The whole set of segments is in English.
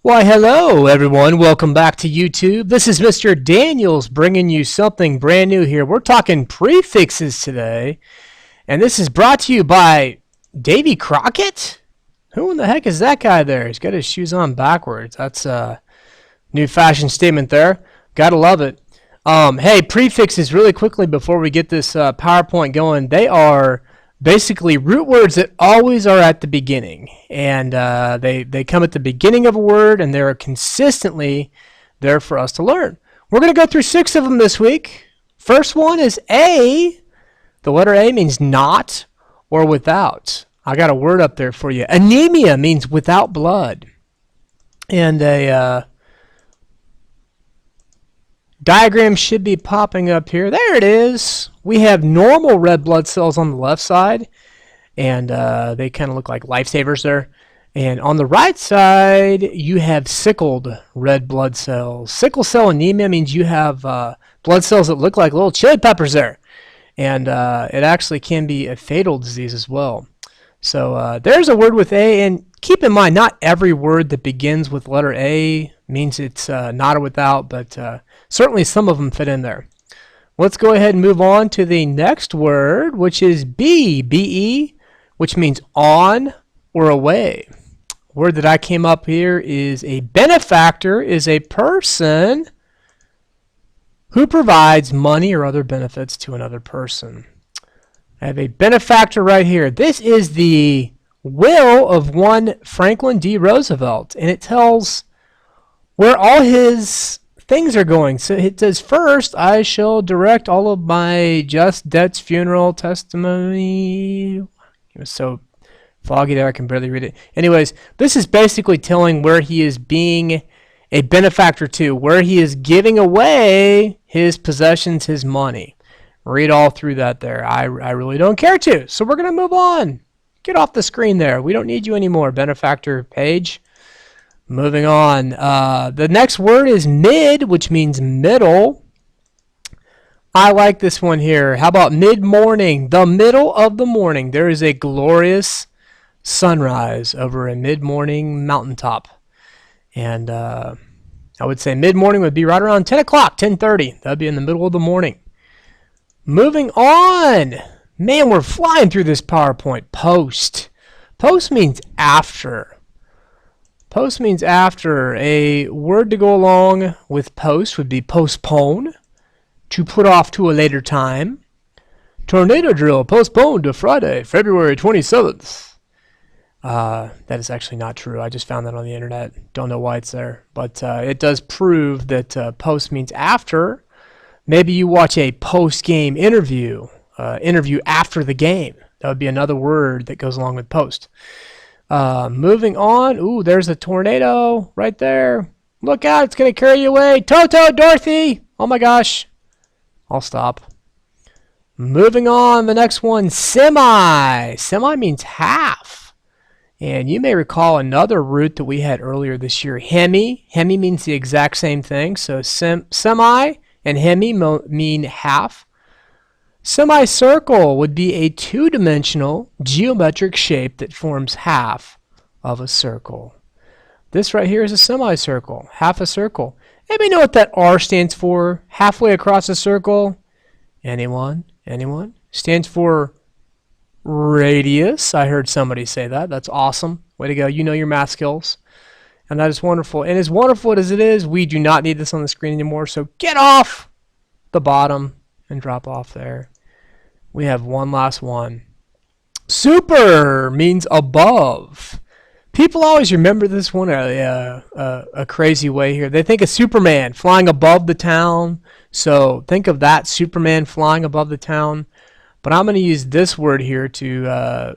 Why, hello, everyone. Welcome back to YouTube. This is Mr. Daniels bringing you something brand new here. We're talking prefixes today, and this is brought to you by Davy Crockett. Who in the heck is that guy there? He's got his shoes on backwards. That's a new fashion statement there. Gotta love it. Hey, prefixes, really quickly before we get this PowerPoint going, they are basically root words that always are at the beginning, and they come at the beginning of a word, and they're consistently there for us to learn. We're going to go through 6 of them this week. First one is A. The letter A means not or without. I got a word up there for you. Anemia means without blood. And a diagram should be popping up here. There it is. We have normal red blood cells on the left side, and they kind of look like lifesavers there. And on the right side, you have sickled red blood cells. Sickle cell anemia means you have blood cells that look like little chili peppers there. And it actually can be a fatal disease as well. So there's a word with A, and keep in mind, not every word that begins with letter A means it's not or without, but certainly some of them fit in there. Let's go ahead and move on to the next word, which is B, B-E, which means on or away. Word that I came up here is a benefactor is a person who provides money or other benefits to another person. I have a benefactor right here. This is the will of one Franklin D. Roosevelt, and it tells where all his things are going. So it says, first, I shall direct all of my just debts, funeral, testimony. It was so foggy there I can barely read it. Anyways, this is basically telling where he is being a benefactor to, where he is giving away his possessions, his money. Read all through that there. I really don't care to. So we're going to move on. Get off the screen there. We don't need you anymore, benefactor page. Moving on. The next word is mid, which means middle. I like this one here. How about mid-morning? The middle of the morning. There is a glorious sunrise over a mid-morning mountaintop. And I would say mid-morning would be right around 10 o'clock, 10:30. That would be in the middle of the morning. Moving on. Man, we're flying through this PowerPoint. Post. Post means after. Post means after. A word to go along with post would be postpone, to put off to a later time. Tornado drill postponed to Friday, February 27th. That is actually not true. I just found that on the internet. Don't know why it's there. But it does prove that post means after. Maybe you watch a post-game interview, interview after the game. That would be another word that goes along with post. Moving on. Ooh, there's a tornado right there. Look out, it's going to carry you away. Toto, Dorothy. Oh my gosh. I'll stop. Moving on, the next one, semi. Semi means half. And you may recall another root that we had earlier this year, hemi. Hemi means the exact same thing. So semi and hemi mean half. Semicircle would be a two-dimensional geometric shape that forms half of a circle. This right here is a semicircle, half a circle. Anybody know what that R stands for? Halfway across a circle? Anyone? Anyone? Stands for radius. I heard somebody say that. That's awesome. Way to go. You know your math skills. And that is wonderful. And as wonderful as it is, we do not need this on the screen anymore. So get off the bottom and drop off there. We have one last one. Super means above. People always remember this one a crazy way here. They think of Superman flying above the town. So think of that, Superman flying above the town. But I'm going to use this word here to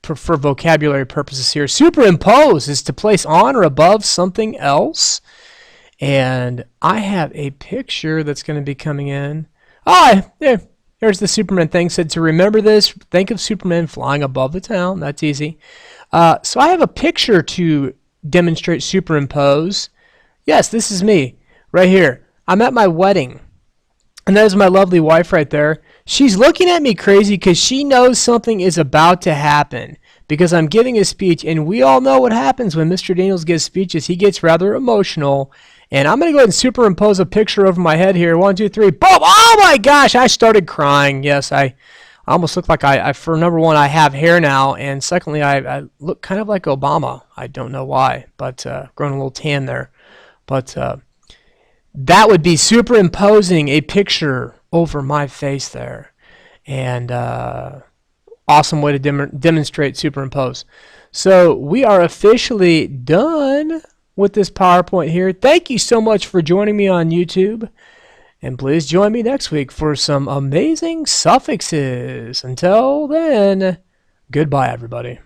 for vocabulary purposes here. Superimpose is to place on or above something else. And I have a picture that's going to be coming in. There's the Superman thing. Said to remember this, think of Superman flying above the town. That's easy. So I have a picture to demonstrate superimpose. Yes, this is me right here. I'm at my wedding. And that is my lovely wife right there. She's looking at me crazy because she knows something is about to happen. because I'm giving a speech, and we all know what happens when Mr. Daniels gives speeches. He gets rather emotional, and I'm going to go ahead and superimpose a picture over my head here. 1, 2, 3, boom! Oh my gosh, I started crying. Yes, I almost look like for number one, I have hair now, and secondly, I look kind of like Obama. I don't know why, but growing a little tan there. But that would be superimposing a picture over my face there. And awesome way to demonstrate superimpose. So we are officially done with this PowerPoint here. Thank you so much for joining me on YouTube. And please join me next week for some amazing suffixes. Until then, goodbye, everybody.